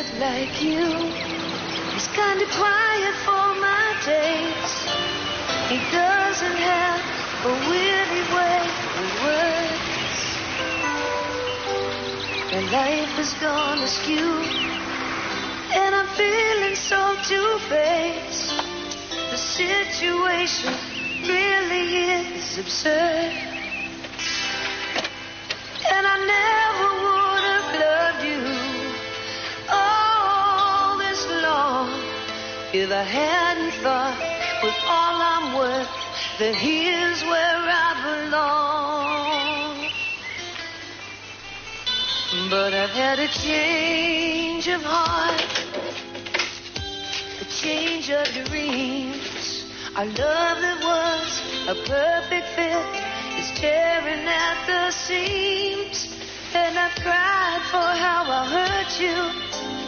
bit like you. He's kind of quiet for my taste. He doesn't have a weary way with words. And life has gone askew, and I'm feeling so two-faced. The situation really is absurd, and I never would have loved you all this long if I hadn't thought with all I'm worth that here's where I belong. But I've had a change of heart, a change of dreams. Our love that was a perfect fit is tearing at the seams. And I've cried for how I hurt you,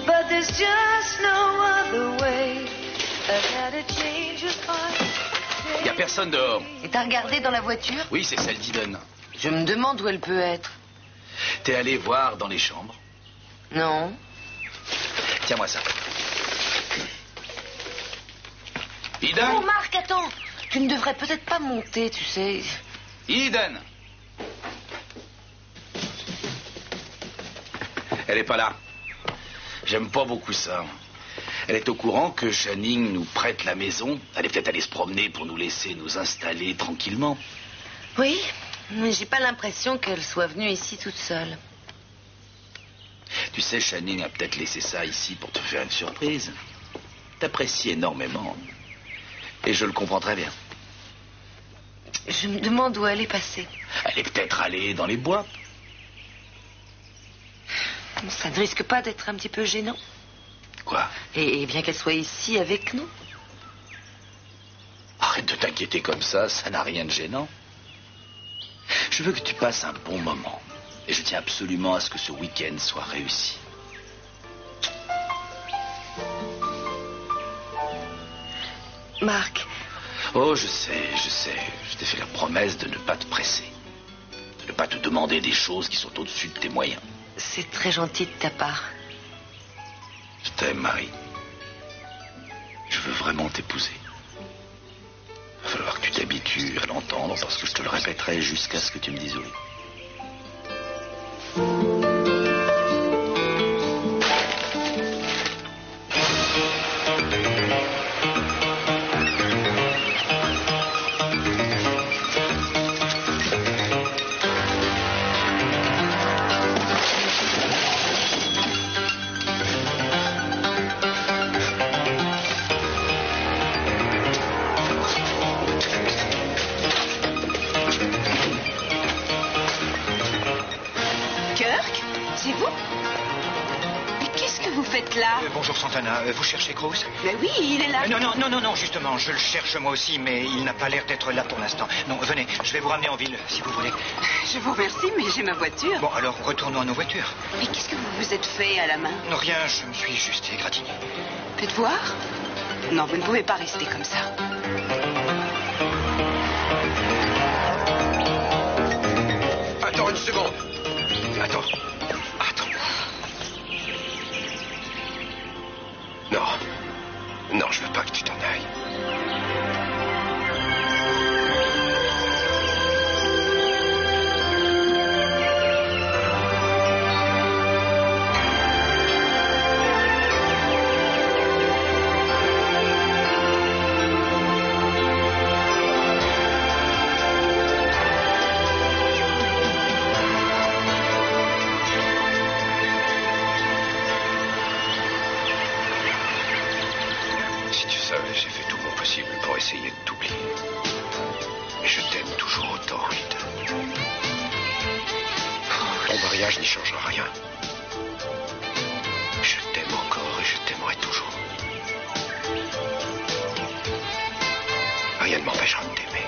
but there's just no other way. I've had a change of heart. Y a personne dehors. Et t'as regardé dans la voiture? Oui, c'est celle d'Eden. Je me demande où elle peut être. T'es allé voir dans les chambres? Non. Tiens-moi ça. Eden? Oh, Marc, attends. Tu ne devrais peut-être pas monter, tu sais. Eden! Elle est pas là. J'aime pas beaucoup ça. Elle est au courant que Channing nous prête la maison. Elle est peut-être allée se promener pour nous laisser nous installer tranquillement. Oui, mais j'ai pas l'impression qu'elle soit venue ici toute seule. Tu sais, Channing a peut-être laissé ça ici pour te faire une surprise. T'apprécies énormément. Et je le comprends très bien. Je me demande où elle est passée. Elle est peut-être allée dans les bois. Ça ne risque pas d'être un petit peu gênant? Quoi? Et bien qu'elle soit ici avec nous? Arrête de t'inquiéter comme ça n'a rien de gênant. Je veux que tu passes un bon moment. Et je tiens absolument à ce que ce week-end soit réussi. Marc. Oh, je sais. Je t'ai fait la promesse de ne pas te presser. De ne pas te demander des choses qui sont au-dessus de tes moyens. C'est très gentil de ta part. Je t'aime, Marie. Je veux vraiment t'épouser. Il va falloir que tu t'habitues à l'entendre parce que je te le répéterai jusqu'à ce que tu me dises oui. Bonjour Santana, vous cherchez Cruz? Mais oui, il est là. Non, justement, je le cherche moi aussi, mais il n'a pas l'air d'être là pour l'instant. Non, venez, je vais vous ramener en ville, si vous voulez. Je vous remercie, mais j'ai ma voiture. Bon, alors, retournons à nos voitures. Mais qu'est-ce que vous vous êtes fait à la main? Non, rien, je me suis juste égratigné. Faites voir? Non, vous ne pouvez pas rester comme ça. Attends une seconde. Attends. Non, je veux pas que tu t'en ailles. J'ai fait tout mon possible pour essayer de t'oublier. Mais je t'aime toujours autant, Rita. Ton mariage n'y changera rien. Je t'aime encore et je t'aimerai toujours. Rien ne m'empêchera de t'aimer.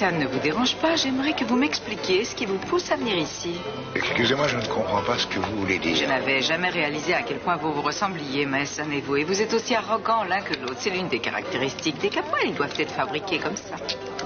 ça ne vous dérange pas, j'aimerais que vous m'expliquiez ce qui vous pousse à venir ici. Excusez-moi, je ne comprends pas ce que vous voulez dire. Je n'avais jamais réalisé à quel point vous vous ressembliez, Mason et vous. Et vous êtes aussi arrogants l'un que l'autre. C'est l'une des caractéristiques des Capoel. Ils doivent être fabriqués comme ça.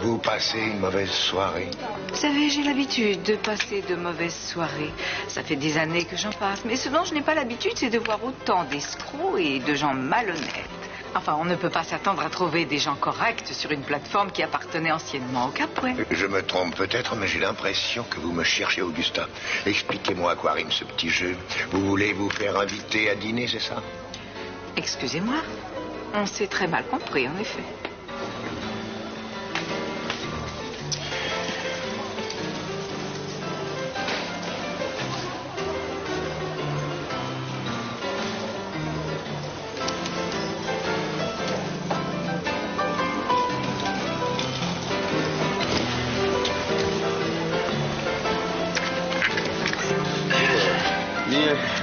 Vous passez une mauvaise soirée. Vous savez, j'ai l'habitude de passer de mauvaises soirées. Ça fait des années que j'en passe. Mais ce dont je n'ai pas l'habitude, c'est de voir autant d'escrocs et de gens malhonnêtes. Enfin, on ne peut pas s'attendre à trouver des gens corrects sur une plateforme qui appartenait anciennement au Capoel. Je me trompe peut-être, mais j'ai l'impression que vous me cherchez, Augusta. Expliquez-moi, Aquarim, ce petit jeu. Vous voulez vous faire inviter à dîner, c'est ça? Excusez-moi, on s'est très mal compris, en effet.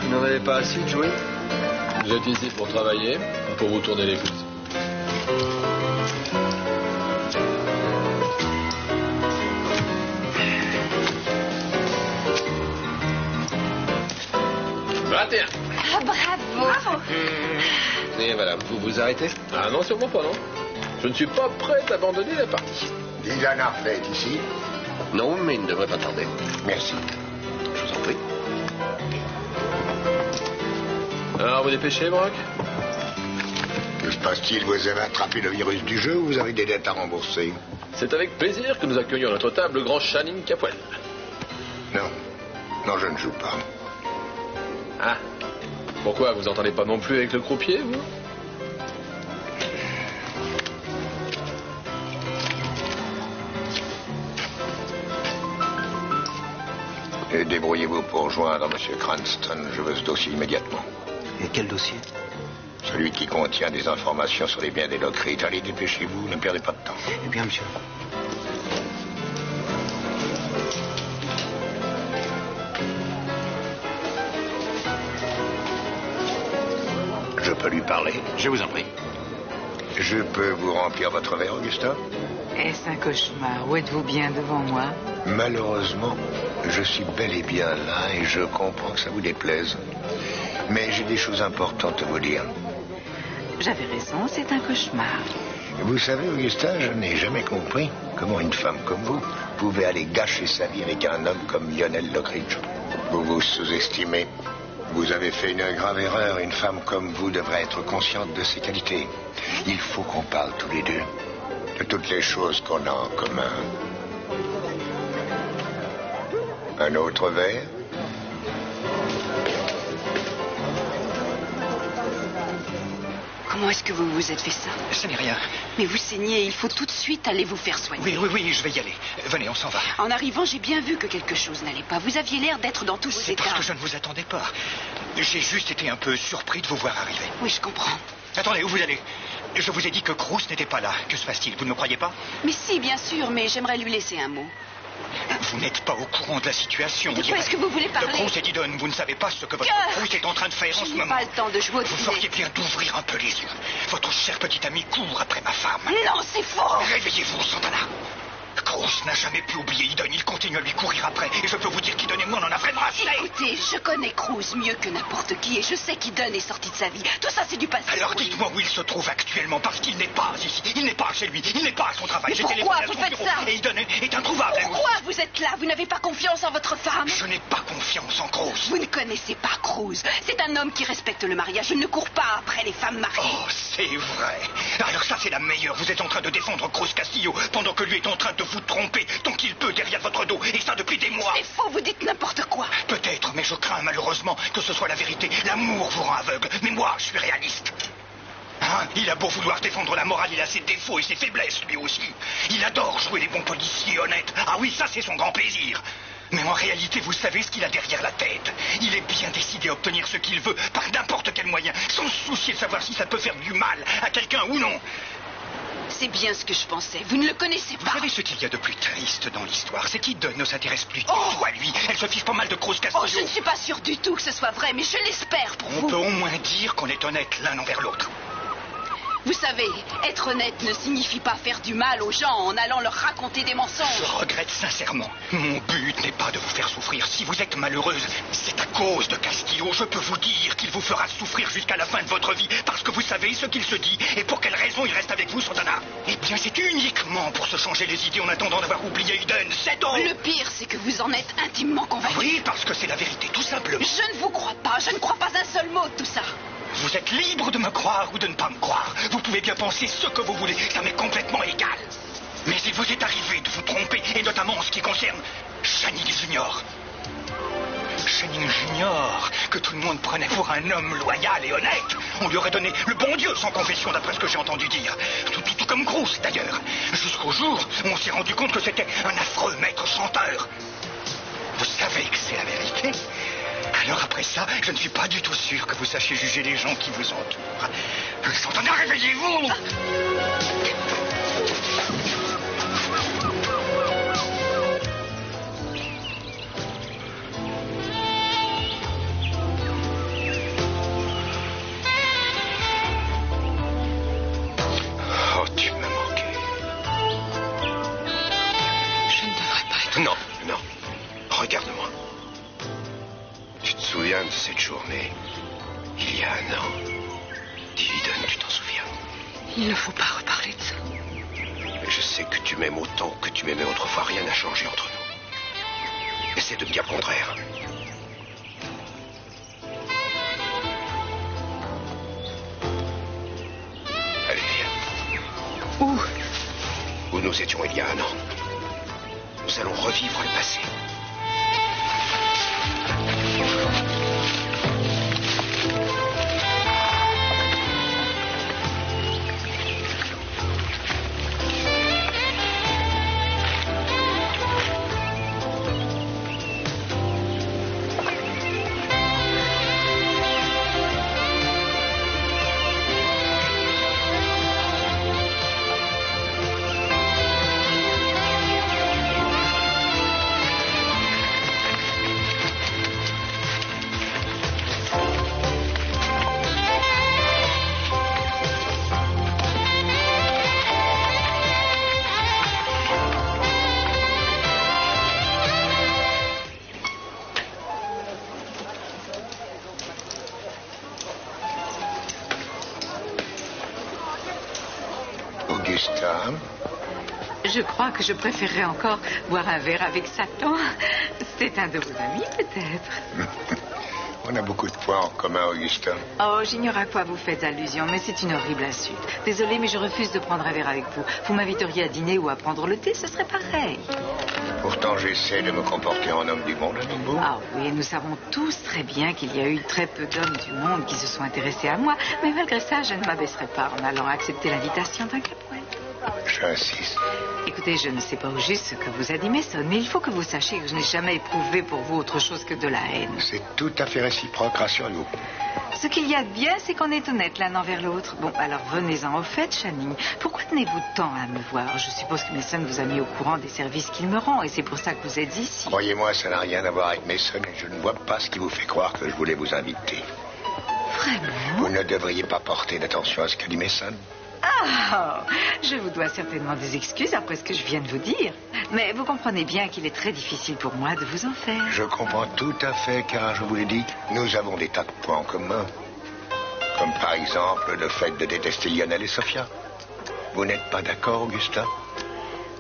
Vous n'en avez pas assez de jouer? Vous êtes ici pour travailler ou pour vous tourner les pouces? Ah, bravo. Et voilà, vous vous arrêtez? Ah non, sûrement pas, non. Je ne suis pas prêt à abandonner la partie. Dylan Hartley est ici? Non, mais il ne devrait pas tarder. Merci. Je vous en prie. Alors, vous dépêchez, Brock? Que se passe-t-il? Vous avez attrapé le virus du jeu ou vous avez des dettes à rembourser? C'est avec plaisir que nous accueillons à notre table le grand Channing Capoel. Non. Non, je ne joue pas. Ah. Pourquoi? Vous entendez pas non plus avec le croupier, vous? Et débrouillez-vous pour joindre M. Cranston. Je veux ce dossier immédiatement. Et quel dossier? Celui qui contient des informations sur les biens des Lockridge. Allez, dépêchez-vous, ne perdez pas de temps. Eh bien, monsieur. Je peux lui parler? Je vous en prie. Je peux vous remplir votre verre, Augusta? Est-ce un cauchemar? Où êtes-vous bien devant moi? Malheureusement, je suis bel et bien là et je comprends que ça vous déplaise. Mais j'ai des choses importantes à vous dire. J'avais raison, c'est un cauchemar. Vous savez, Augusta, je n'ai jamais compris comment une femme comme vous pouvait aller gâcher sa vie avec un homme comme Lionel Lockridge. Vous vous sous-estimez. Vous avez fait une grave erreur. Une femme comme vous devrait être consciente de ses qualités. Il faut qu'on parle tous les deux de toutes les choses qu'on a en commun. Un autre verre? Comment est-ce que vous vous êtes fait ça? Ce n'est rien. Mais vous saignez, il faut tout de suite aller vous faire soigner. Oui, je vais y aller. Venez, on s'en va. En arrivant, j'ai bien vu que quelque chose n'allait pas. Vous aviez l'air d'être dans tous vos C'est états. parce que je ne vous attendais pas. J'ai juste été un peu surpris de vous voir arriver. Oui, je comprends. Attendez, où vous allez? Je vous ai dit que Cruz n'était pas là. Que se passe-t-il? Vous ne me croyez pas? Mais si, bien sûr, mais j'aimerais lui laisser un mot. Vous n'êtes pas au courant de la situation. De quoi est-ce que vous voulez parler? De Cruz et Didon, vous ne savez pas ce que votre Cruz est en train de faire en ce Je n'ai moment. pas le temps de jouer au Vous dîner. feriez bien d'ouvrir un peu les yeux. Votre cher petit ami court après ma femme. Non, c'est faux. Réveillez-vous, Santana. Cruz n'a jamais pu oublier Idon. Il continue à lui courir après. Et je peux vous dire qu'Idon et moi, on en a vraiment assez. Écoutez, je connais Cruz mieux que n'importe qui et je sais qu'Idon est sorti de sa vie. Tout ça, c'est du passé. Alors pour lui. dites-moi où il se trouve actuellement, parce qu'il n'est pas ici. Il n'est pas chez lui. Il n'est pas à son travail. Mais J'ai pourquoi téléphoné à vous son faites bureau ça? Et Idon est introuvable. Pourquoi vous êtes là? Vous n'avez pas confiance en votre femme? Je n'ai pas confiance en Cruz. Vous ne connaissez pas Cruz. C'est un homme qui respecte le mariage. Je ne cours pas après les femmes mariées. Oh, c'est vrai. Alors ça, c'est la meilleure. Vous êtes en train de défendre Cruz Castillo pendant que lui est en train de vous tromper tant qu'il peut derrière votre dos. Et ça depuis des mois. C'est faux, vous dites n'importe quoi. Peut-être, mais je crains malheureusement que ce soit la vérité. L'amour vous rend aveugle. Mais moi, je suis réaliste. Hein? Il a beau vouloir défendre la morale, il a ses défauts et ses faiblesses, lui aussi. Il adore jouer les bons policiers honnêtes. Ah oui, ça, c'est son grand plaisir. Mais en réalité, vous savez ce qu'il a derrière la tête. Il est bien décidé à obtenir ce qu'il veut par n'importe quel moyen, sans se soucier de savoir si ça peut faire du mal à quelqu'un ou non. C'est bien ce que je pensais. Vous ne le connaissez Vous pas. savez ce qu'il y a de plus triste dans l'histoire? C'est qu'Idon ne s'intéresse plus du tout à lui. Elle se fiche pas mal de Cruz Castillo. Oh, je ne suis pas sûre du tout que ce soit vrai, mais je l'espère pour On vous. peut au moins dire qu'on est honnête l'un envers l'autre. Vous savez, être honnête ne signifie pas faire du mal aux gens en allant leur raconter des mensonges. Je regrette sincèrement. Mon but n'est pas de vous faire souffrir. Si vous êtes malheureuse, c'est à cause de Castillo. Je peux vous dire qu'il vous fera souffrir jusqu'à la fin de votre vie. Parce que vous savez ce qu'il se dit et pour quelle raison il reste avec vous, Santana. Eh bien, c'est uniquement pour se changer les idées en attendant d'avoir oublié Eden. C'est tout. Le pire, c'est que vous en êtes intimement convaincu. Oui, parce que c'est la vérité, tout simplement. Je ne vous crois pas. Je ne crois pas un seul mot de tout ça. Vous êtes libre de me croire ou de ne pas me croire. Vous pouvez bien penser ce que vous voulez, ça m'est complètement égal. Mais il vous est arrivé de vous tromper, et notamment en ce qui concerne Channing Junior. Channing Junior, que tout le monde prenait pour un homme loyal et honnête. On lui aurait donné le bon Dieu sans confession, d'après ce que j'ai entendu dire. Tout comme Cruz, d'ailleurs. Jusqu'au jour où on s'est rendu compte que c'était un affreux maître chanteur. Vous savez que c'est la vérité. Alors après ça, je ne suis pas du tout sûr que vous sachiez juger les gens qui vous entourent. Santana, réveillez-vous! Oh, tu m'as manqué. Je ne devrais pas être... Non, non. Regarde-moi. Tu te souviens de cette journée, il y a un an? Dis, Eden, tu t'en souviens? Il ne faut pas reparler de ça. Mais je sais que tu m'aimes autant que tu m'aimais autrefois. Rien n'a changé entre nous. Essaie de me dire le contraire. Allez, viens. Où? Où nous étions il y a un an. Nous allons revivre le passé. Augusta. Je crois que je préférerais encore boire un verre avec Satan. C'est un de vos amis, peut-être. On a beaucoup de points en commun, Augusta. Oh, j'ignore à quoi vous faites allusion, mais c'est une horrible insulte. Désolée, mais je refuse de prendre un verre avec vous. Vous m'inviteriez à dîner ou à prendre le thé, ce serait pareil. Pourtant, j'essaie de me comporter en homme du monde avec vous. Ah oui, nous savons tous très bien qu'il y a eu très peu d'hommes du monde qui se sont intéressés à moi, mais malgré ça, je ne m'abaisserai pas en allant accepter l'invitation d'un caporal. J'insiste. Écoutez, je ne sais pas au juste ce que vous a dit Mason, mais il faut que vous sachiez que je n'ai jamais éprouvé pour vous autre chose que de la haine. C'est tout à fait réciproque, rassurez-vous. Ce qu'il y a de bien, c'est qu'on est honnête l'un envers l'autre. Bon, alors venez-en au fait, Channing. Pourquoi tenez-vous tant à me voir? Je suppose que Mason vous a mis au courant des services qu'il me rend, et c'est pour ça que vous êtes ici. Croyez-moi, ça n'a rien à voir avec Mason, et je ne vois pas ce qui vous fait croire que je voulais vous inviter. Vraiment? Vous ne devriez pas porter d'attention à ce que dit Mason. Ah, je vous dois certainement des excuses après ce que je viens de vous dire. Mais vous comprenez bien qu'il est très difficile pour moi de vous en faire. Je comprends tout à fait, car je vous l'ai dit, nous avons des tas de points en commun. Comme par exemple le fait de détester Lionel et Sophia. Vous n'êtes pas d'accord, Augusta?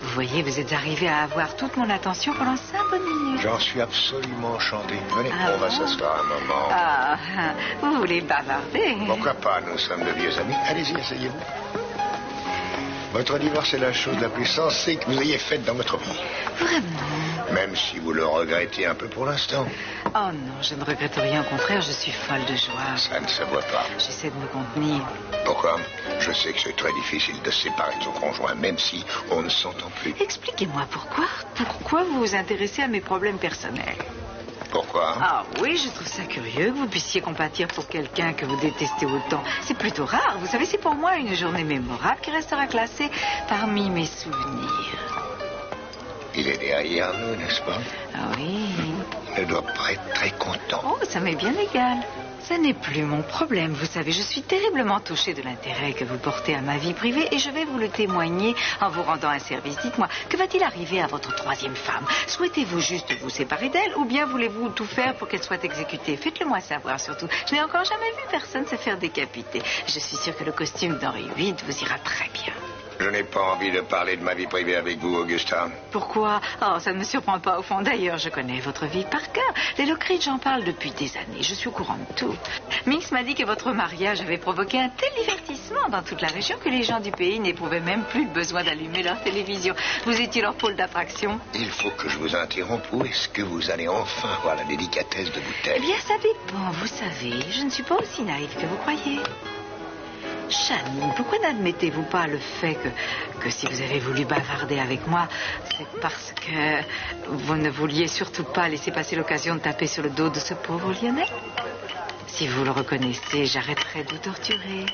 Vous voyez, vous êtes arrivé à avoir toute mon attention pendant 5 bonnes minutes. J'en suis absolument enchanté. Venez, Ah on va bon? s'asseoir un moment. Ah, vous voulez bavarder? Pourquoi pas, nous sommes de vieux amis. Allez-y, asseyez-vous. Votre divorce est la chose la plus sensée que vous ayez faite dans votre vie. Vraiment? Même si vous le regrettez un peu pour l'instant. Oh non, je ne regrette rien. Au contraire, je suis folle de joie. Ça ne se voit pas. J'essaie de me contenir. Pourquoi? Je sais que c'est très difficile de se séparer de son conjoint, même si on ne s'entend plus. Expliquez-moi pourquoi. Pourquoi vous vous intéressez à mes problèmes personnels? Pourquoi? Ah oui, je trouve ça curieux que vous puissiez compatir pour quelqu'un que vous détestez autant. C'est plutôt rare. Vous savez, c'est pour moi une journée mémorable qui restera classée parmi mes souvenirs. Il est derrière nous, n'est-ce pas? Ah oui. Il ne doit pas être très content. Oh, ça m'est bien égal. Ça n'est plus mon problème. Vous savez, je suis terriblement touchée de l'intérêt que vous portez à ma vie privée et je vais vous le témoigner en vous rendant un service. Dites-moi, que va-t-il arriver à votre troisième femme? Souhaitez-vous juste vous séparer d'elle ou bien voulez-vous tout faire pour qu'elle soit exécutée? Faites-le moi savoir surtout. Je n'ai encore jamais vu personne se faire décapiter. Je suis sûre que le costume d'Henri VIII vous ira très bien. Je n'ai pas envie de parler de ma vie privée avec vous, Augustin. Pourquoi? Oh, ça ne me surprend pas au fond. D'ailleurs, je connais votre vie par cœur. Les Lockridge en parlent depuis des années. Je suis au courant de tout. Minx m'a dit que votre mariage avait provoqué un tel divertissement dans toute la région que les gens du pays n'éprouvaient même plus le besoin d'allumer leur télévision. Vous étiez leur pôle d'attraction. Il faut que je vous interrompe. Où est-ce que vous allez enfin avoir la délicatesse de vous taire? Eh bien, ça dépend. Vous savez, je ne suis pas aussi naïve que vous croyez. Jeanne, pourquoi n'admettez-vous pas le fait que si vous avez voulu bavarder avec moi, c'est parce que vous ne vouliez surtout pas laisser passer l'occasion de taper sur le dos de ce pauvre Lionel? Si vous le reconnaissez, j'arrêterai de vous torturer.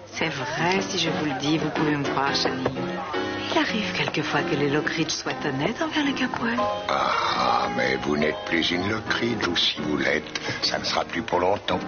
C'est vrai, si je vous le dis, vous pouvez me croire, Channy. Il arrive quelquefois que les Lockridge soient honnêtes envers les Capwell. Ah, mais vous n'êtes plus une Lockridge, ou si vous l'êtes, ça ne sera plus pour longtemps.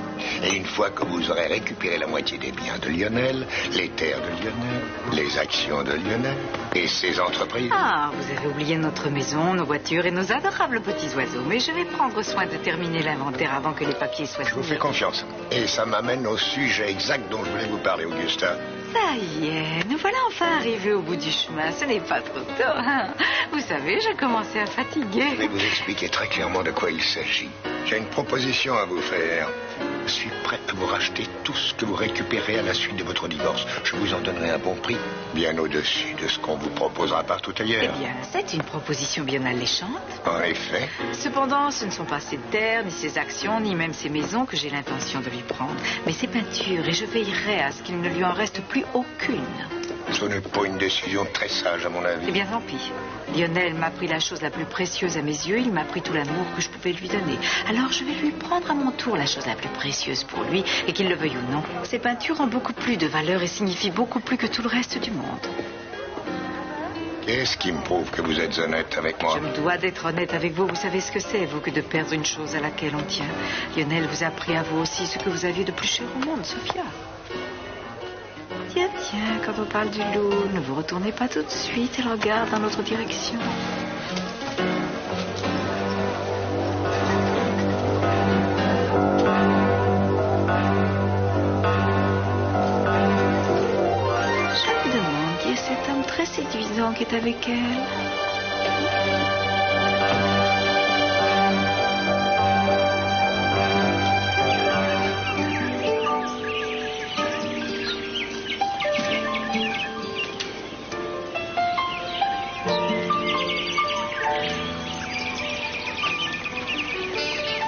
Et une fois que vous aurez récupéré la moitié des biens de Lionel, les terres de Lionel, les actions de Lionel et ses entreprises... Ah, vous avez oublié notre maison, nos voitures et nos adorables petits oiseaux. Mais je vais prendre soin de terminer l'inventaire avant que les papiers soient Je vous signés. fais confiance. Et ça m'amène au sujet exact dont je voulais vous parler, Augustin. Ça y est, nous voilà enfin arrivés au bout du chemin. Ce n'est pas trop tôt, hein. Vous savez, j'ai commencé à fatiguer. Je vais vous expliquer très clairement de quoi il s'agit. J'ai une proposition à vous faire. Je suis prêt à vous racheter tout ce que vous récupérez à la suite de votre divorce. Je vous en donnerai un bon prix, bien au-dessus de ce qu'on vous proposera partout Eh ailleurs. bien, c'est une proposition bien alléchante. En effet, Cependant, ce ne sont pas ses terres, ni ses actions, ni même ses maisons que j'ai l'intention de lui prendre, mais ses peintures, et je veillerai à ce qu'il ne lui en reste plus aucune. ce n'est pas une décision très sage à mon avis. Eh bien, tant pis. Lionel m'a pris la chose la plus précieuse à mes yeux, il m'a pris tout l'amour que je pouvais lui donner. Alors je vais lui prendre à mon tour la chose la plus précieuse pour lui, et qu'il le veuille ou non. Ses peintures ont beaucoup plus de valeur et signifient beaucoup plus que tout le reste du monde. Qu'est-ce qui me prouve que vous êtes honnête avec moi? Je me dois d'être honnête avec vous. Vous savez ce que c'est, vous, que de perdre une chose à laquelle on tient. Lionel vous a pris à vous aussi ce que vous aviez de plus cher au monde, Sophia. Tiens, tiens, quand on parle du loup, ne vous retournez pas tout de suite et le regarde dans l'autre direction. Je me demande qui est cet homme très séduisant qui est avec elle.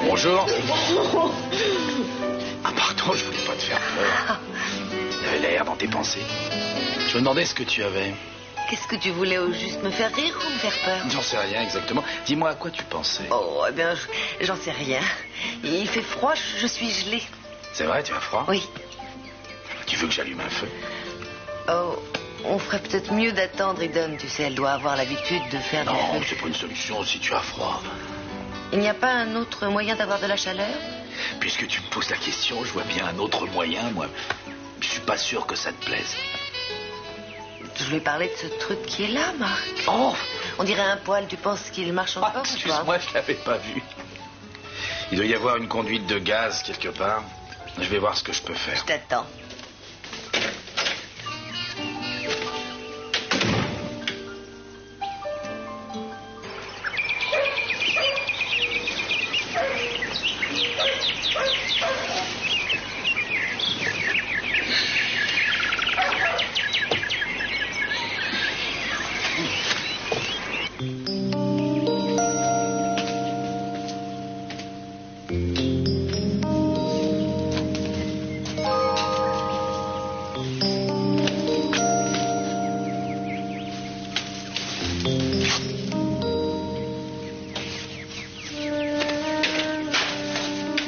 Bonjour. Ah pardon, je voulais pas te faire peur. Il avait l'air dans tes pensées. Je me demandais ce que tu avais. Qu'est-ce que tu voulais au juste me faire rire ou me faire peur? J'en sais rien exactement. Dis-moi à quoi tu pensais. Oh, eh bien, j'en sais rien. Il fait froid, je suis gelée. C'est vrai, tu as froid? Oui. Tu veux que j'allume un feu? Oh, on ferait peut-être mieux d'attendre, Eden. Tu sais, elle doit avoir l'habitude de faire du Non, feu. c'est pas une solution si tu as froid. Il n'y a pas un autre moyen d'avoir de la chaleur? Puisque tu me poses la question, je vois bien un autre moyen. Moi, je suis pas sûr que ça te plaise. Je voulais parler de ce truc qui est là, Marc. Oh! On dirait un poil. Tu penses qu'il marche encore ou pas? Excuse-moi, je l'avais pas vu. Il doit y avoir une conduite de gaz quelque part. Je vais voir ce que je peux faire. Je t'attends.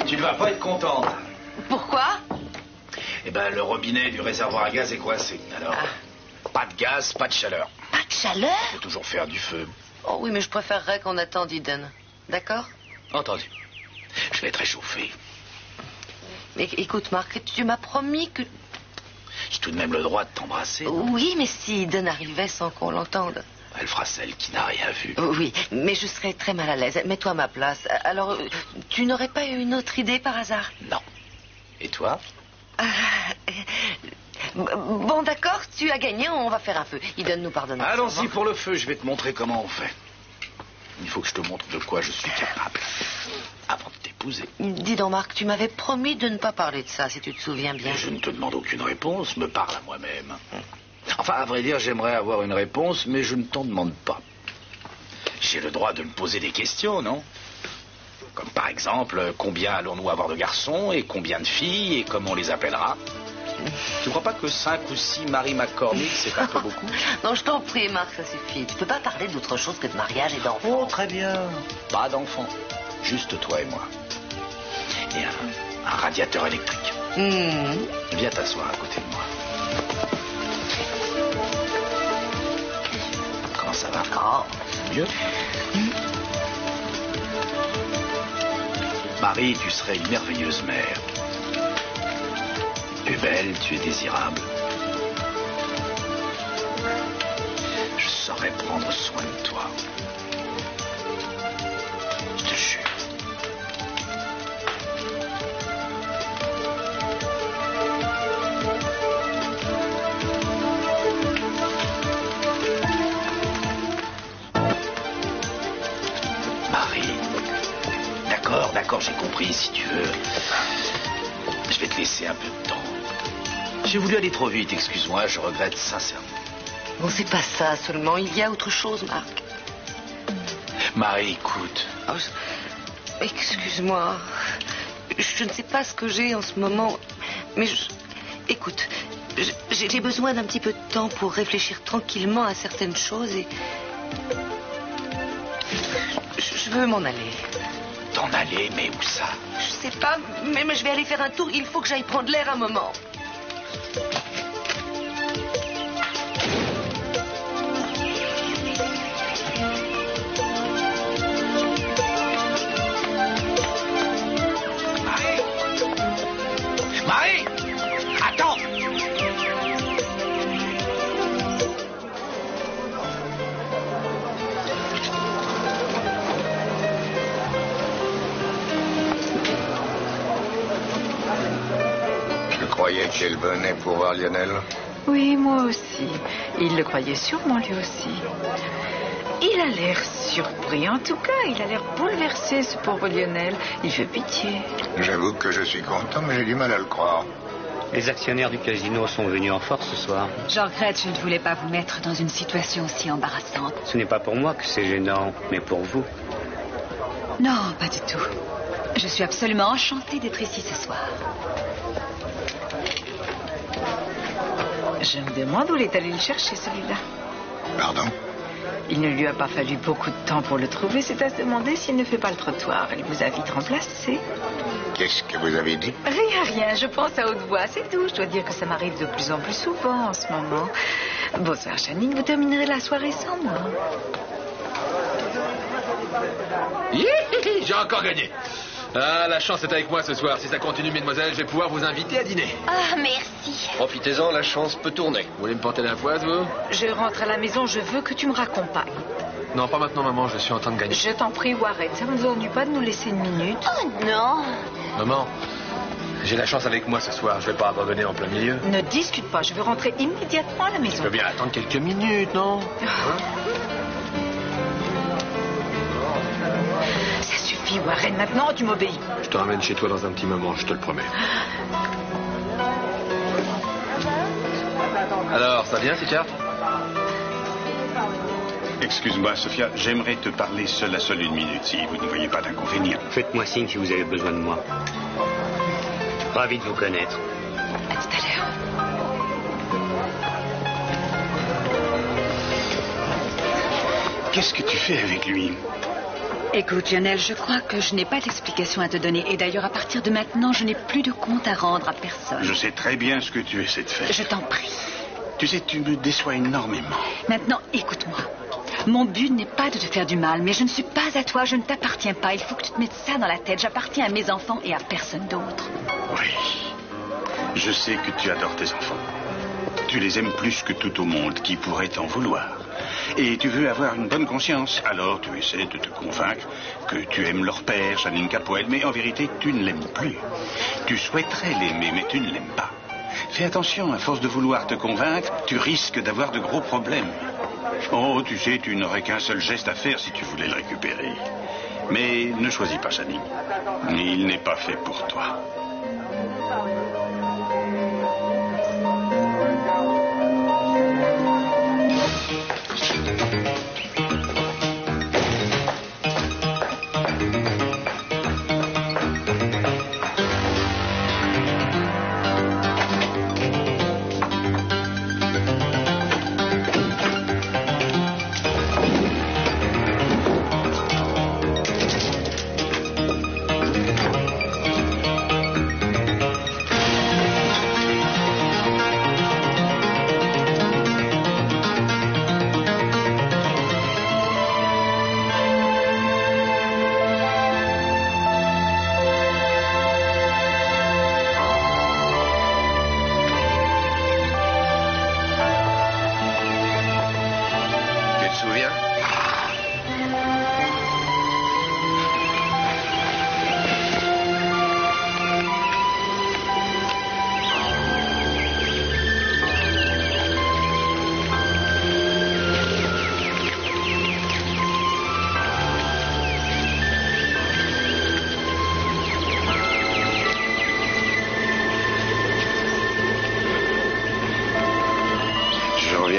Tu ne vas pas être contente. Pourquoi? Eh ben, le robinet du réservoir à gaz est coincé. Alors, pas de gaz, pas de chaleur. Pas de chaleur? On peut toujours faire du feu. Oh oui, mais je préférerais qu'on attende Eden. D'accord? Entendu. Je vais te réchauffer. Mais écoute, Mark, tu m'as promis que... J'ai tout de même le droit de t'embrasser. Oui, mais si Eden arrivait sans qu'on l'entende... Elle fera celle qui n'a rien vu. Oui, mais je serais très mal à l'aise. Mets-toi à ma place. Alors, tu n'aurais pas eu une autre idée par hasard? Non. Et toi? Bon, d'accord, tu as gagné, on va faire un feu. Eden nous pardonnera. Allons-y pour le feu, je vais te montrer comment on fait. Il faut que je te montre de quoi je suis capable. Avant de t'épouser. Dis donc, Marc, tu m'avais promis de ne pas parler de ça, si tu te souviens bien. Et je ne te demande aucune réponse, me parle à moi-même. Enfin, à vrai dire, j'aimerais avoir une réponse, mais je ne t'en demande pas. J'ai le droit de me poser des questions, non? Comme par exemple, combien allons-nous avoir de garçons et combien de filles et comment on les appellera? Tu ne crois pas que 5 ou 6 Mary McCormick, c'est un peu beaucoup? Non, je t'en prie, Marc, ça suffit. Tu peux pas parler d'autre chose que de mariage et d'enfants. Oh, très bien. Pas d'enfants. Juste toi et moi. Et un radiateur électrique. Viens t'asseoir à côté de moi. Comment ça va? Oh. Mieux? Marie, tu serais une merveilleuse mère. Tu es belle, tu es désirable. Je saurais prendre soin de toi. Je te jure. Marie. D'accord, j'ai compris, si tu veux. Je vais te laisser un peu de temps. J'ai voulu aller trop vite, excuse-moi, je regrette sincèrement. Bon, c'est pas ça seulement, il y a autre chose, Marc. Marie, écoute. Oh, excuse-moi. Je ne sais pas ce que j'ai en ce moment, mais écoute, j'ai besoin d'un petit peu de temps pour réfléchir tranquillement à certaines choses et... Je veux m'en aller. T'en aller, mais où ça? Je sais pas, mais je vais aller faire un tour. Il faut que j'aille prendre l'air un moment. Marie! Attends! Je croyais qu'elle venait pour voir Lionel. Oui, moi aussi. Il le croyait sûrement lui aussi. Il a l'air surpris. En tout cas, il a l'air bouleversé, ce pauvre Lionel. Il fait pitié. J'avoue que je suis content, mais j'ai du mal à le croire. Les actionnaires du casino sont venus en force ce soir. Je regrette, je ne voulais pas vous mettre dans une situation aussi embarrassante. Ce n'est pas pour moi que c'est gênant, mais pour vous. Non, pas du tout. Je suis absolument enchantée d'être ici ce soir. Je me demande où il est allé le chercher, celui-là. Pardon? Il ne lui a pas fallu beaucoup de temps pour le trouver. C'est à se demander s'il ne fait pas le trottoir. Il vous a vite remplacé. Qu'est-ce que vous avez dit? Rien. Je pense à haute voix. C'est tout. Je dois dire que ça m'arrive de plus en plus souvent en ce moment. Bonsoir, Channing. Vous terminerez la soirée sans moi. J'ai encore gagné. Ah, la chance est avec moi ce soir. Si ça continue, mesdemoiselles, je vais pouvoir vous inviter à dîner. Ah, merci. Profitez-en, la chance peut tourner. Vous voulez me porter la poisse, vous? Je rentre à la maison. Je veux que tu me raccompagnes. Non, pas maintenant, maman. Je suis en train de gagner. Je t'en prie, Warren. Ça ne vous ennuie pas de nous laisser une minute? Oh non. Maman, j'ai la chance avec moi ce soir. Je vais pas abandonner en plein milieu. Ne discute pas. Je veux rentrer immédiatement à la maison. Je peux bien attendre quelques minutes, non? Ça suffit, Warren. Maintenant, tu m'obéis. Je te ramène chez toi dans un petit moment, je te le promets. Alors, ça vient, ces cartes? Excuse-moi, Sophia, j'aimerais te parler seul à seul une minute, si vous ne voyez pas d'inconvénient. Faites-moi signe si vous avez besoin de moi. Ravi de vous connaître. À tout à l'heure. Qu'est-ce que tu fais avec lui? Écoute, Lionel, je crois que je n'ai pas d'explication à te donner. Et d'ailleurs, à partir de maintenant, je n'ai plus de compte à rendre à personne. Je sais très bien ce que tu essaies de faire. Je t'en prie. Tu sais, tu me déçois énormément. Maintenant, écoute-moi. Mon but n'est pas de te faire du mal, mais je ne suis pas à toi, je ne t'appartiens pas. Il faut que tu te mettes ça dans la tête. J'appartiens à mes enfants et à personne d'autre. Oui. Je sais que tu adores tes enfants. Tu les aimes plus que tout au monde qui pourrait t'en vouloir. Et tu veux avoir une bonne conscience. Alors tu essaies de te convaincre que tu aimes leur père, Channing Capoel, mais en vérité, tu ne l'aimes plus. Tu souhaiterais l'aimer, mais tu ne l'aimes pas. Fais attention, à force de vouloir te convaincre, tu risques d'avoir de gros problèmes. Oh, tu sais, tu n'aurais qu'un seul geste à faire si tu voulais le récupérer. Mais ne choisis pas Channing. Il n'est pas fait pour toi.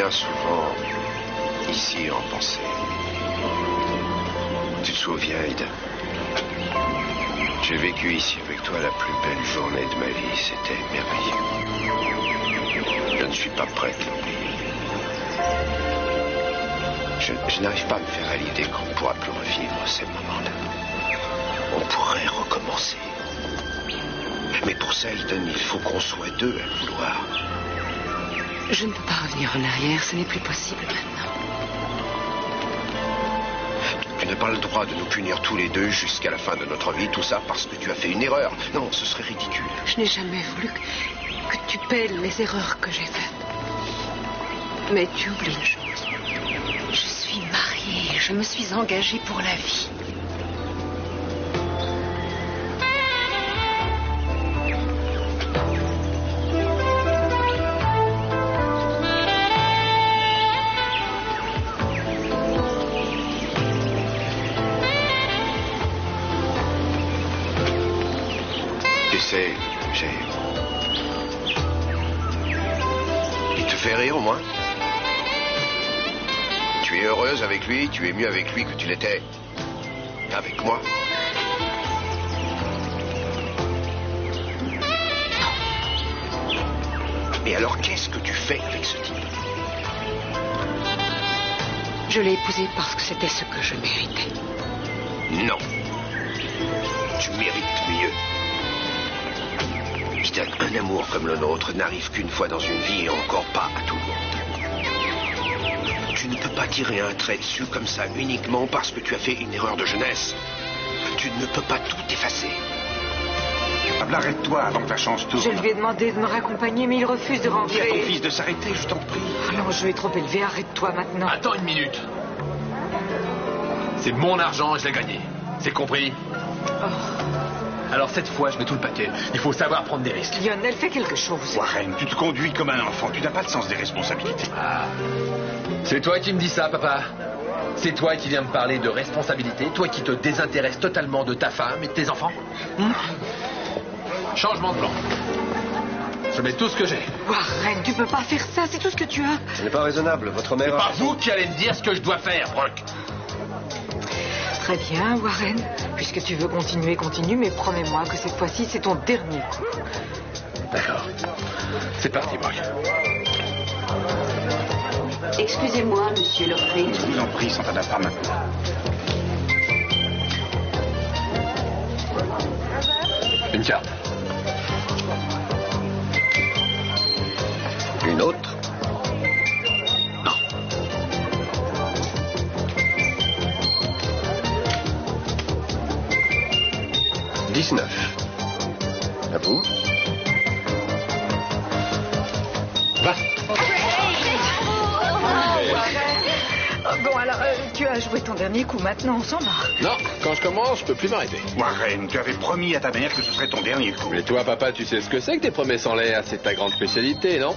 Souvent ici en pensée. Tu te souviens, Ida? J'ai vécu ici avec toi la plus belle journée de ma vie. C'était merveilleux. Je ne suis pas prêt de l'oublier. Je n'arrive pas à me faire à l'idée qu'on ne pourra plus revivre ces moments-là. On pourrait recommencer. Mais pour ça, Eden, il faut qu'on soit deux à le vouloir. Je ne peux pas revenir en arrière, ce n'est plus possible maintenant. Tu n'as pas le droit de nous punir tous les deux jusqu'à la fin de notre vie, tout ça parce que tu as fait une erreur. Non, ce serait ridicule. Je n'ai jamais voulu que tu paies les erreurs que j'ai faites. Mais tu oublies une chose. Je suis mariée, je me suis engagée pour la vie. Il te fait rire au moins? Tu es heureuse avec lui, tu es mieux avec lui que tu l'étais avec moi? Et alors qu'est-ce que tu fais avec ce type? Je l'ai épousé parce que c'était ce que je méritais. Non. Tu mérites mieux. Un amour comme le nôtre n'arrive qu'une fois dans une vie et encore pas à tout le monde. Tu ne peux pas tirer un trait dessus comme ça uniquement parce que tu as fait une erreur de jeunesse. Tu ne peux pas tout effacer. Arrête-toi avant que la chance tourne. Je lui ai demandé de me raccompagner, mais il refuse de rentrer. Dis à ton fils de s'arrêter, je t'en prie. Ah non, je vais trop élevé, arrête-toi maintenant. Attends une minute. C'est mon argent et je l'ai gagné. C'est compris? Alors cette fois, je mets tout le paquet. Il faut savoir prendre des risques. Lionel, fais quelque chose. Warren, tu te conduis comme un enfant. Tu n'as pas le sens des responsabilités. Ah. C'est toi qui me dis ça, papa. C'est toi qui viens me parler de responsabilité. Toi qui te désintéresses totalement de ta femme et de tes enfants. Changement de plan. Je mets tout ce que j'ai. Warren, tu peux pas faire ça. C'est tout ce que tu as. Ce n'est pas raisonnable. Votre mère... C'est pas vous qui allez me dire ce que je dois faire, Brock. Très bien, Warren. Puisque tu veux continuer, continue, mais promets-moi que cette fois-ci, c'est ton dernier coup. D'accord. C'est parti, Brock. Excusez-moi, monsieur Lockridge. Je vous en prie, Santana, pas maintenant. Une carte. Une autre? 19. À vous. 20. Bon, alors, tu as joué ton dernier coup. Maintenant, on s'en va. Non, quand je commence, je peux plus m'arrêter. Warren, tu avais promis à ta mère que ce serait ton dernier coup. Mais toi, papa, tu sais ce que c'est que tes promesses en l'air? C'est ta grande spécialité, non?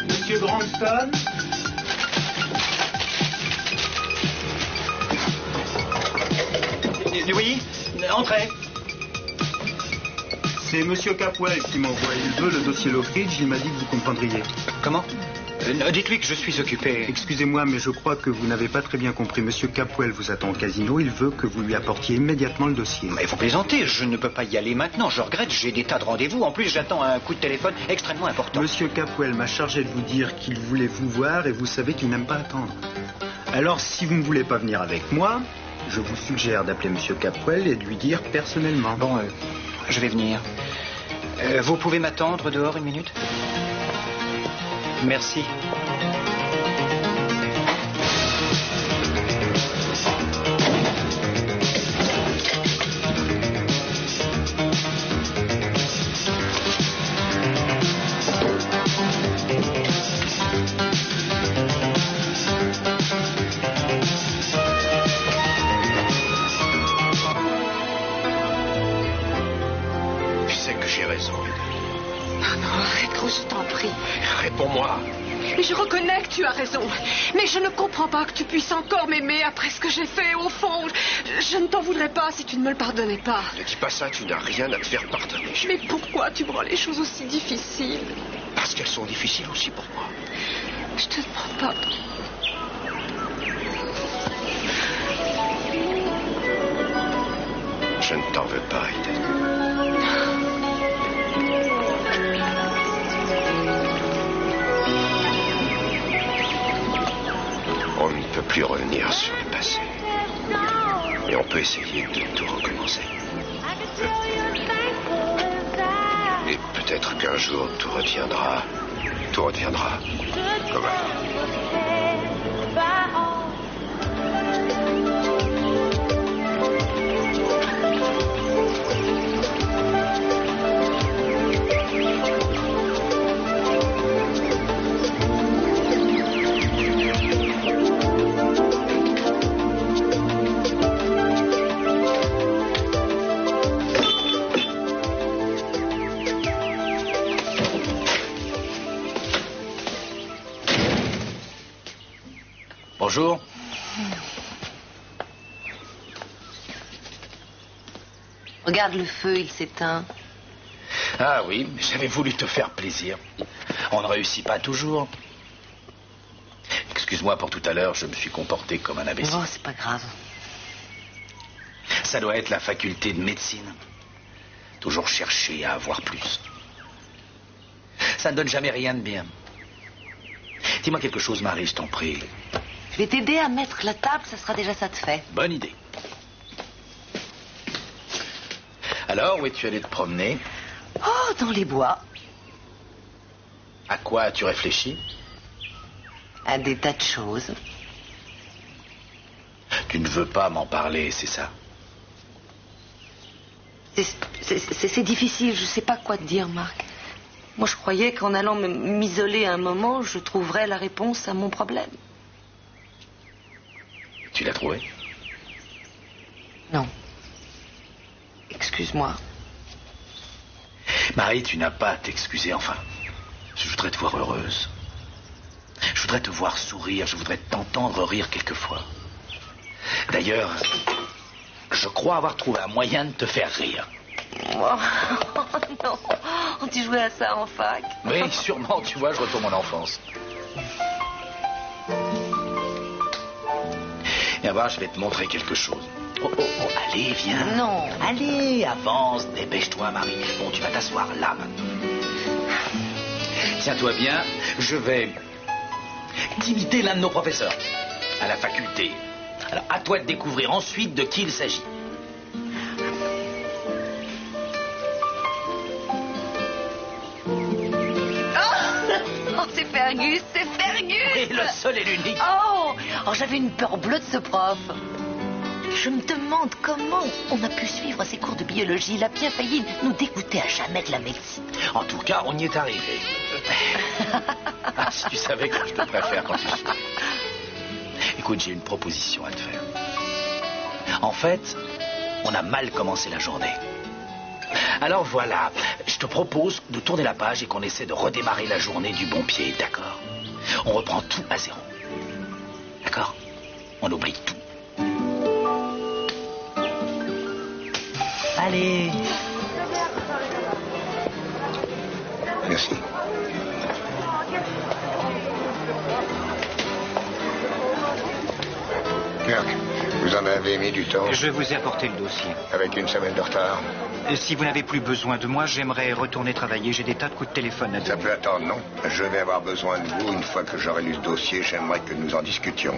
Monsieur Branston? Oui, entrez. C'est Monsieur Capwell qui m'envoie. Il veut le dossier Lockridge. Il m'a dit que vous comprendriez. Comment? Dites-lui que je suis occupé. Excusez-moi, mais je crois que vous n'avez pas très bien compris. Monsieur Capwell vous attend au casino. Il veut que vous lui apportiez immédiatement le dossier. Mais vous plaisantez, je ne peux pas y aller maintenant. Je regrette, j'ai des tas de rendez-vous. En plus, j'attends un coup de téléphone extrêmement important. Monsieur Capwell m'a chargé de vous dire qu'il voulait vous voir et vous savez qu'il n'aime pas attendre. Alors, si vous ne voulez pas venir avec moi, je vous suggère d'appeler Monsieur Capwell et de lui dire personnellement. Bon, je vais venir. Vous pouvez m'attendre dehors une minute? Merci. Tu sais que j'ai raison. Non, arrête, gros, je t'en prie. Réponds-moi. Mais je reconnais que tu as raison. Mais je ne comprends pas que tu puisses encore m'aimer après ce que j'ai fait. Au fond, je ne t'en voudrais pas si tu ne me le pardonnais pas. Ne dis pas ça, tu n'as rien à te faire pardonner. Mais pourquoi tu me rends les choses aussi difficiles? Parce qu'elles sont difficiles aussi pour moi. Je te demande pas. Je ne t'en veux pas, Eden. On ne peut plus revenir sur le passé. Mais on peut essayer de tout recommencer. Et peut-être qu'un jour tout reviendra. Tout reviendra comme avant. Bonjour. Regarde le feu, il s'éteint. Ah oui, j'avais voulu te faire plaisir. On ne réussit pas toujours. Excuse-moi pour tout à l'heure, je me suis comporté comme un imbécile. Oh, c'est pas grave. Ça doit être la faculté de médecine. Toujours chercher à avoir plus. Ça ne donne jamais rien de bien. Dis-moi quelque chose, Marie, je t'en prie. Je vais t'aider à mettre la table, ça sera déjà ça de fait. Bonne idée. Alors, où es-tu allé te promener? Oh, dans les bois. À quoi as-tu réfléchi? À des tas de choses. Tu ne veux pas m'en parler, c'est ça? C'est difficile, je sais pas quoi te dire, Marc. Moi, je croyais qu'en allant m'isoler un moment, je trouverais la réponse à mon problème. Tu l'as trouvé? Non. Excuse-moi. Marie, tu n'as pas à t'excuser, enfin. Je voudrais te voir heureuse. Je voudrais te voir sourire, je voudrais t'entendre rire quelquefois. D'ailleurs, je crois avoir trouvé un moyen de te faire rire. Oh, non, tu jouais à ça en fac? Oui, sûrement, tu vois, je retourne mon enfance. Viens voir, je vais te montrer quelque chose. Oh, oh, oh, allez, viens. Non. Allez, avance, dépêche-toi, Marie. Bon, tu vas t'asseoir là, maintenant. Tiens-toi bien, je vais t'imiter l'un de nos professeurs à la faculté. Alors, à toi de découvrir ensuite de qui il s'agit. c'est Fergus, c'est Fergus! Et le seul et l'unique. Oh, j'avais une peur bleue de ce prof. Je me demande comment on a pu suivre ces cours de biologie. Il a bien failli nous dégoûter à jamais de la médecine. En tout cas, on y est arrivé. Ah, si tu savais que je te préfère quand tu souris. Écoute, j'ai une proposition à te faire. En fait, on a mal commencé la journée. Alors voilà, je te propose de tourner la page et qu'on essaie de redémarrer la journée du bon pied, d'accord? On reprend tout à zéro. D'accord? On oublie tout. Allez. Merci. Kirk, vous en avez mis du temps. Je vous ai apporté le dossier. Avec une semaine de retard. Et si vous n'avez plus besoin de moi, j'aimerais retourner travailler. J'ai des tas de coups de téléphone à Ça peut attendre, non? Je vais avoir besoin de vous. Une fois que j'aurai lu ce dossier, j'aimerais que nous en discutions.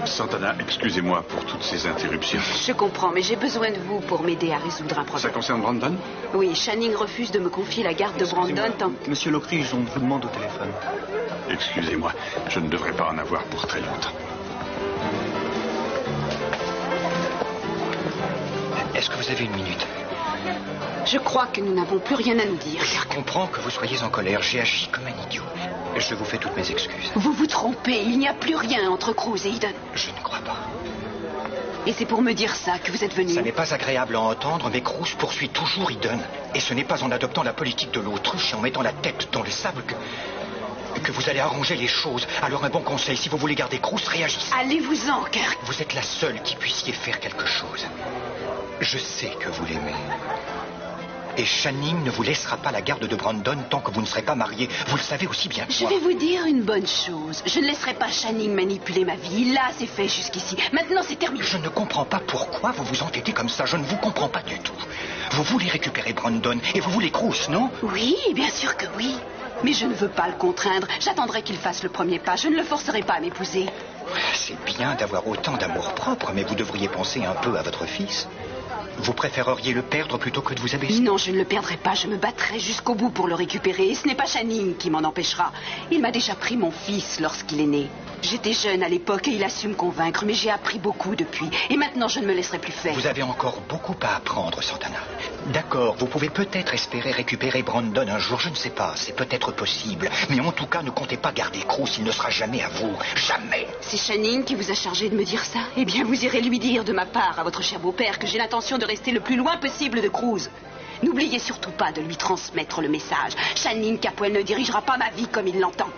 Santana, excusez-moi pour toutes ces interruptions. Je comprends, mais j'ai besoin de vous pour m'aider à résoudre un problème. Ça concerne Brandon? Oui, Channing refuse de me confier la garde de Brandon tant... Monsieur Lockridge, on vous demande au téléphone. Excusez-moi, je ne devrais pas en avoir pour très longtemps. Est-ce que vous avez une minute? Je crois que nous n'avons plus rien à nous dire. Je comprends que vous soyez en colère. J'ai agi comme un idiot. Je vous fais toutes mes excuses. Vous vous trompez, il n'y a plus rien entre Cruz et Eden. Je ne crois pas. Et c'est pour me dire ça que vous êtes venu. Ça n'est pas agréable à entendre, mais Cruz poursuit toujours Eden. Et ce n'est pas en adoptant la politique de l'autruche et en mettant la tête dans le sable que vous allez arranger les choses. Alors un bon conseil, si vous voulez garder Cruz, réagissez. Allez-vous-en, Kirk. Vous êtes la seule qui puissiez faire quelque chose. Je sais que vous l'aimez. Et Channing ne vous laissera pas la garde de Brandon tant que vous ne serez pas mariés. Vous le savez aussi bien que Je moi. vais vous dire une bonne chose. Je ne laisserai pas Channing manipuler ma vie. Là, c'est fait jusqu'ici. Maintenant, c'est terminé. Je ne comprends pas pourquoi vous vous entêtez comme ça. Je ne vous comprends pas du tout. Vous voulez récupérer Brandon et vous voulez Cruz, non? Oui, bien sûr que oui. Mais je ne veux pas le contraindre. J'attendrai qu'il fasse le premier pas. Je ne le forcerai pas à m'épouser. C'est bien d'avoir autant d'amour-propre, mais vous devriez penser un peu à votre fils. Vous préféreriez le perdre plutôt que de vous abaisser? Non, je ne le perdrai pas. Je me battrai jusqu'au bout pour le récupérer. Et ce n'est pas Channing qui m'en empêchera. Il m'a déjà pris mon fils lorsqu'il est né. J'étais jeune à l'époque et il a su me convaincre, mais j'ai appris beaucoup depuis. Et maintenant, je ne me laisserai plus faire. Vous avez encore beaucoup à apprendre, Santana. D'accord, vous pouvez peut-être espérer récupérer Brandon un jour, je ne sais pas. C'est peut-être possible. Mais en tout cas, ne comptez pas garder Cruz. Il ne sera jamais à vous. Jamais. C'est Channing qui vous a chargé de me dire ça? Eh bien, vous irez lui dire de ma part à votre cher beau-père que j'ai l'intention de rester le plus loin possible de Cruz. N'oubliez surtout pas de lui transmettre le message. Channing Capwell ne dirigera pas ma vie comme il l'entend.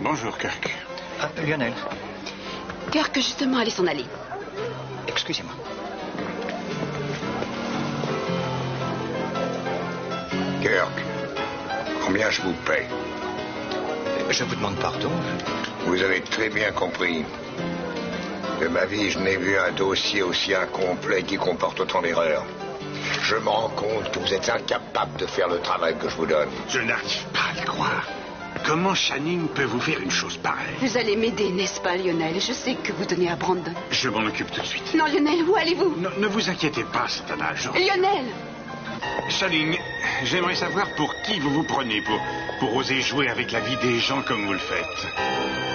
Bonjour, Kirk. Ah, Lionel. Kirk, justement, allez s'en aller. Excusez-moi. Kirk, combien je vous paie? Je vous demande pardon. Vous avez très bien compris. De ma vie, je n'ai vu un dossier aussi incomplet qui comporte autant d'erreurs. Je me rends compte que vous êtes incapable de faire le travail que je vous donne. Je n'arrive pas à le croire. Comment Channing peut vous faire une chose pareille? Vous allez m'aider, n'est-ce pas, Lionel? Je sais que vous donnez à Brandon. Je m'en occupe tout de suite. Non, Lionel, où allez-vous? Ne vous inquiétez pas, Santana. Lionel! Channing, j'aimerais savoir pour qui vous vous prenez pour oser jouer avec la vie des gens comme vous le faites.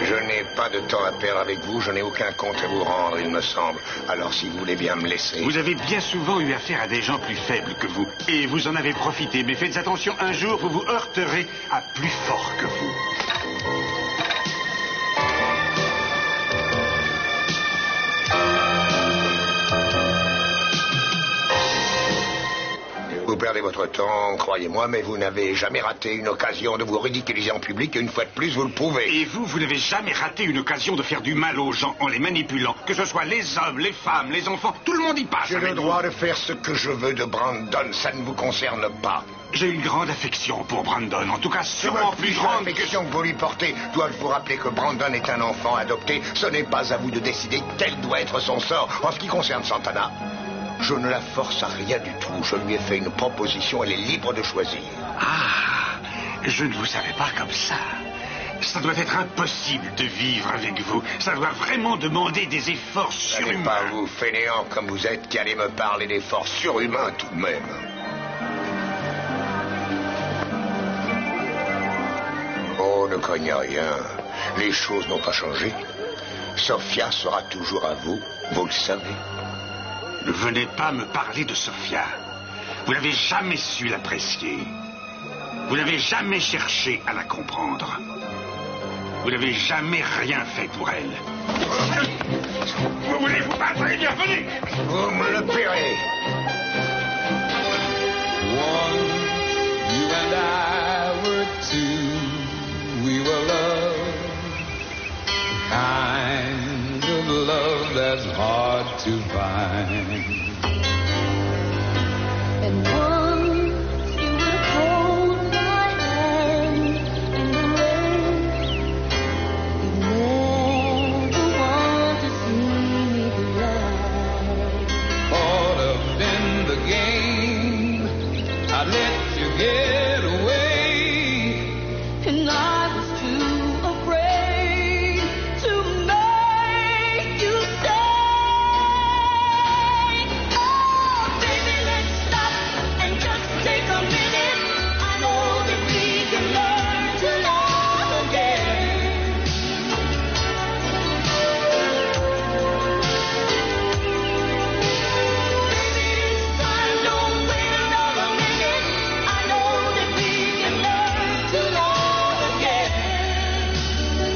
Je n'ai pas de temps à perdre avec vous, je n'ai aucun compte à vous rendre, il me semble. Alors si vous voulez bien me laisser... Vous avez bien souvent eu affaire à des gens plus faibles que vous, et vous en avez profité. Mais faites attention, un jour vous vous heurterez à plus fort que vous. Vous perdez votre temps, croyez-moi, mais vous n'avez jamais raté une occasion de vous ridiculiser en public, et une fois de plus, vous le prouvez. Et vous n'avez jamais raté une occasion de faire du mal aux gens en les manipulant, que ce soit les hommes, les femmes, les enfants, tout le monde y passe. J'ai le droit de faire ce que je veux de Brandon, ça ne vous concerne pas. J'ai une grande affection pour Brandon, en tout cas sûrement plus grande l'affection que vous lui portez. Dois-je vous rappeler que Brandon est un enfant adopté? Ce n'est pas à vous de décider quel doit être son sort. En ce qui concerne Santana, je ne la force à rien du tout. Je lui ai fait une proposition, elle est libre de choisir. Ah, je ne vous savais pas comme ça. Ça doit être impossible de vivre avec vous. Ça doit vraiment demander des efforts surhumains. Ce n'est pas vous, fainéant comme vous êtes, qui allez me parler d'efforts surhumains tout de même. ne craignez rien. Les choses n'ont pas changé. Sophia sera toujours à vous, vous le savez. Ne venez pas me parler de Sophia. Vous n'avez jamais su l'apprécier. Vous n'avez jamais cherché à la comprendre. Vous n'avez jamais rien fait pour elle. Vous voulez vous battre? Eh bien, venez! Vous me le paierez.